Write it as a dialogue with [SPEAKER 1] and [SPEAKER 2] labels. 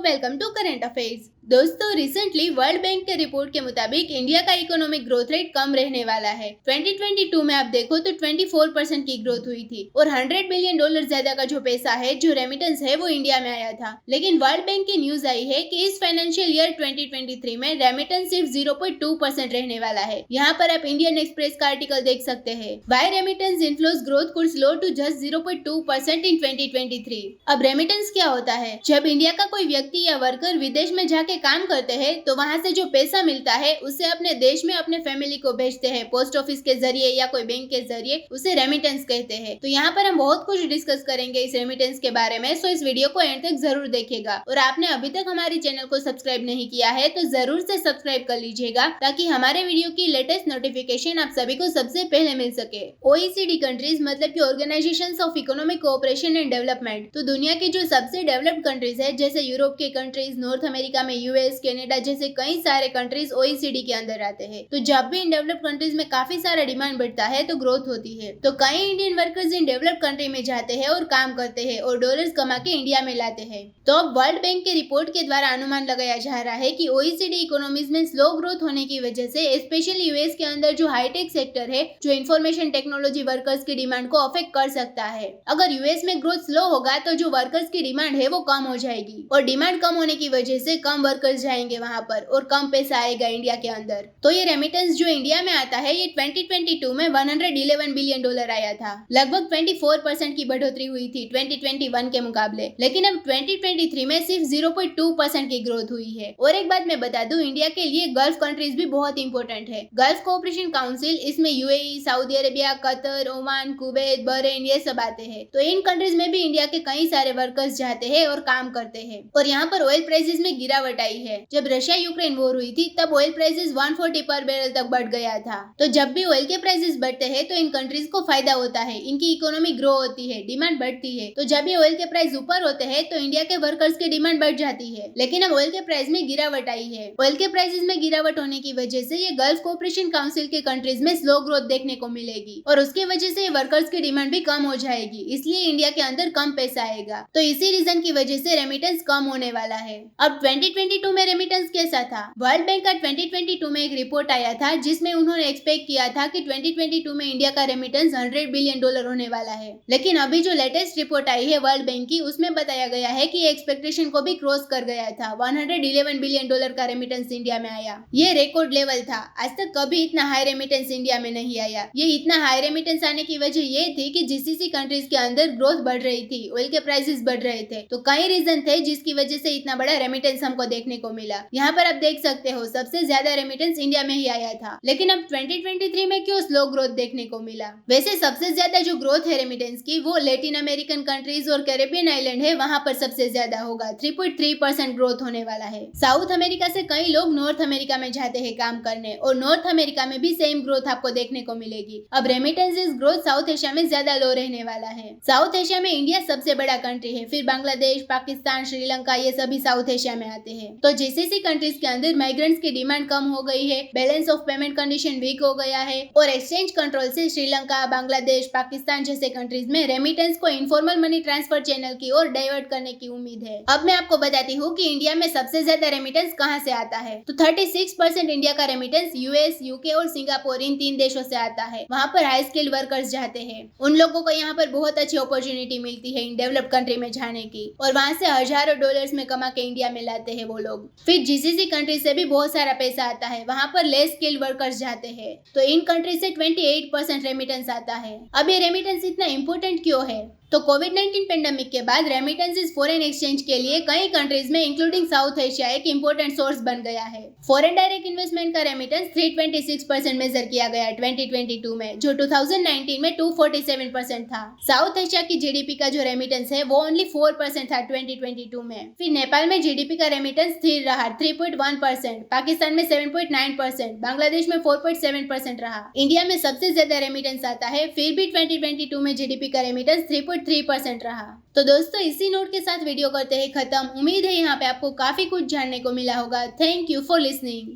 [SPEAKER 1] Welcome to current affairs. दोस्तों, recently World Bank के report के मुताबिक इंडिया का इकोनॉमिक ग्रोथ रेट कम रहने वाला है। 2022 में आप देखो तो 24% की ग्रोथ हुई थी और $100 बिलियन ज्यादा का जो पैसा है, जो रेमिटेंस है, वो इंडिया में आया था। लेकिन वर्ल्ड बैंक की न्यूज आई है कि इस फाइनेंशियल ईयर 2023 में रेमिटेंस सिर्फ 0.2% रहने वाला है। यहाँ पर आप इंडियन एक्सप्रेस का आर्टिकल देख सकते हैं। Why remittance inflows growth could slow to just 0.2% in 2023। अब रेमिटेंस क्या होता है? जब इंडिया का कोई व्यक्ति या वर्कर विदेश में जाके काम करते हैं तो वहां से जो पैसा मिलता है उसे अपने देश में अपने फैमिली को भेजते हैं, पोस्ट ऑफिस के जरिए या कोई बैंक के जरिए। उसे रेमिटेंस कहते हैं। तो यहाँ पर हम बहुत कुछ डिस्कस करेंगे इस रेमिटेंस के बारे में, सो इस वीडियो को एंड तक जरूर देखिएगा। और आपने अभी तक हमारे चैनल को सब्सक्राइब नहीं किया है तो जरूर से सब्सक्राइब कर लीजिएगा, ताकि हमारे वीडियो की लेटेस्ट नोटिफिकेशन आप सभी को सबसे पहले मिल सके। OECD कंट्रीज मतलब की organisation of economic cooperation and development, तो दुनिया की जो सबसे डेवलप्ड कंट्रीज है, जैसे यूरोप के कंट्रीज, नॉर्थ अमेरिका में यूएस, कनाडा जैसे कई सारे कंट्रीज OECD के अंदर आते हैं। तो जब भी इन डेवलप्ड कंट्रीज में काफी सारा डिमांड बढ़ता है तो ग्रोथ होती है। तो कई Indian workers in developed country में जाते हैं और काम करते हैं और डॉलर्स कमा के इंडिया में लाते हैं। तो अब वर्ल्ड बैंक के रिपोर्ट के द्वारा अनुमान लगाया जा रहा है कि OECD इकोनॉमीज में स्लो ग्रोथ होने की वजह से स्पेशली यूएस के अंदर जो हाईटेक सेक्टर है, जो इंफॉर्मेशन टेक्नोलॉजी वर्कर्स की डिमांड को अफेक्ट कर सकता है। अगर यूएस में ग्रोथ स्लो होगा तो जो वर्कर्स की डिमांड है वो कम हो जाएगी और डिमांड कम होने की वजह से कम वर्कर्स जाएंगे वहां पर और कम पैसा आएगा इंडिया के अंदर। तो ये रेमिटेंस जो इंडिया में आता है, ये 2022 में $111 बिलियन आया था। लगभग 24% की बढ़ोतरी हुई थी 2021 के मुकाबले। लेकिन अब 2023 में सिर्फ 0.2% की ग्रोथ हुई है। और एक बात मैं बता दूं, इंडिया के लिए गल्फ कंट्रीज भी बहुत इंपॉर्टेंट है। गल्फ कोऑपरेशन काउंसिल, इसमें UAE, Saudi Arabia, Qatar, Oman, Kuwait, Bahrain, ये सब आते हैं। तो इन कंट्रीज में भी इंडिया के कई सारे वर्कर्स जाते हैं और काम करते हैं। और यहाँ पर ऑयल प्राइसेस में गिरावट आई है। जब रशिया यूक्रेन वॉर हुई थी तब ऑयल प्राइसेस 140 पर बैरल तक बढ़ गया था। तो जब भी ऑयल के प्राइसेस बढ़ते हैं तो इन कंट्रीज को फायदा होता है, इनकी इकोनॉमी ग्रो होती है, डिमांड बढ़ती है। तो जब भी ऑयल के प्राइस ऊपर होते हैं तो इंडिया के वर्कर्स की डिमांड बढ़ जाती है। लेकिन अब ऑयल के प्राइस में गिरावट आई है। ऑयल के प्राइसेस में गिरावट होने की वजह से ये गल्फ कोऑपरेशन काउंसिल के कंट्रीज में स्लो ग्रोथ देखने को मिलेगी और उसकी वजह से वर्कर्स की डिमांड भी कम हो जाएगी, इसलिए इंडिया के अंदर कम पैसा आएगा। तो इसी रीजन की वजह से रेमिटेंस कम होने वाला है। अब 2022 में रेमिटेंस कैसा था? वर्ल्ड बैंक का 2022 में एक रिपोर्ट आया था जिसमें उन्होंने एक्सपेक्ट किया था कि 2022 में इंडिया का रेमिटेंस $100 बिलियन होने वाला है। लेकिन अभी जो लेटेस्ट रिपोर्ट आई है वर्ल्ड बैंक की, उसमें बताया गया है कि एक्सपेक्टेशन को भी क्रॉस कर गया था। $111 बिलियन का रेमिटेंस इंडिया में आया। ये रिकॉर्ड लेवल था। आज तक कभी इतना हाई रेमिटेंस इंडिया में नहीं आया। ये इतना हाई रेमिटेंस आने की वजह ये थी कि जीसीसी कंट्रीज के अंदर ग्रोथ बढ़ रही थी, ऑयल के प्राइसेस बढ़ रहे थे। तो कई रीजन थे जिसकी वजह से इतना बड़ा रेमिटेंस हमको देखने को मिला। यहाँ पर आप देख सकते हो सबसे ज्यादा रेमिटेंस इंडिया में ही आया था। लेकिन अब 2023 में क्यों स्लो ग्रोथ देखने को मिला? वैसे सबसे ज्यादा जो ग्रोथ है रेमिटेंस की, वो लैटिन अमेरिकन कंट्रीज और कैरेबियन आइलैंड है, वहां पर सबसे ज्यादा होगा। 3.3% ग्रोथ होने वाला है। साउथ अमेरिका से कई लोग नॉर्थ अमेरिका में जाते हैं काम करने और नॉर्थ अमेरिका में भी सेम ग्रोथ आपको देखने को मिलेगी। अब रेमिटेंसेस ग्रोथ साउथ एशिया में ज्यादा लो रहने वाला है। साउथ एशिया में इंडिया सबसे बड़ा कंट्री है, फिर बांग्लादेश, पाकिस्तान, श्रीलंका, ये सभी साउथ एशिया में आते हैं। तो जीसीसी कंट्रीज के अंदर माइग्रेंट्स की डिमांड कम हो गई है, balance of payment condition weak हो गया है और एक्सचेंज कंट्रोल से श्रीलंका, बांग्लादेश, पाकिस्तान जैसे कंट्रीज में रेमिटेंस को इनफॉर्मल मनी ट्रांसफर चैनल की ओर डाइवर्ट करने की उम्मीद है। अब मैं आपको बताती हूँ कि इंडिया में सबसे ज्यादा रेमिटेंस कहाँ से आता है। तो 36% इंडिया का रेमिटेंस यूएस, यूके और सिंगापुर, इन 3 देशों से आता है। वहाँ पर हाई स्किल्ड वर्कर्स जाते हैं। उन लोगों को यहाँ पर बहुत अच्छी अपॉर्चुनिटी मिलती है इन डेवलप्ड कंट्री में जाने की और वहाँ से हजारों डॉलर्स में कमा के इंडिया में लाते हैं वो लोग। फिर जीसीसी कंट्री से भी बहुत सारा पैसा आता है, वहाँ पर लेस स्किल्ड वर्कर्स जाते हैं। तो इन कंट्री से 28% रेमिटेंस आता है। अब ये रेमिटेंस इतना इंपॉर्टेंट क्यों है? तो कोविड-19 पेंडेमिक के बाद रेमिटेंसेस फॉरेन एक्सचेंज के लिए कई कंट्रीज में इंक्लूडिंग साउथ एशिया एक इंपॉर्टेंट सोर्स बन गया है। फॉरेन डायरेक्ट इन्वेस्टमेंट का रेमिटेंस 326% मेजर किया गया 2022 में, जो 2019 में 247% था। साउथ एशिया की जीडीपी का जो रेमिटेंस है वो ओनली 4% था 2022 में। फिर नेपाल में जीडीपी का रेमिटेंस स्थिर रहा 3.1%, पाकिस्तान में 7.9%, बांग्लादेश में 4.7% रहा। इंडिया में सबसे ज्यादा रेमिटेंस आता है, फिर भी 2022 में जीडीपी का रेमिटेंस 3.3% रहा। तो दोस्तों, इसी नोट के साथ वीडियो करते हैं खत्म। उम्मीद है यहाँ पे आपको काफी कुछ जानने को मिला होगा। Thank you for listening.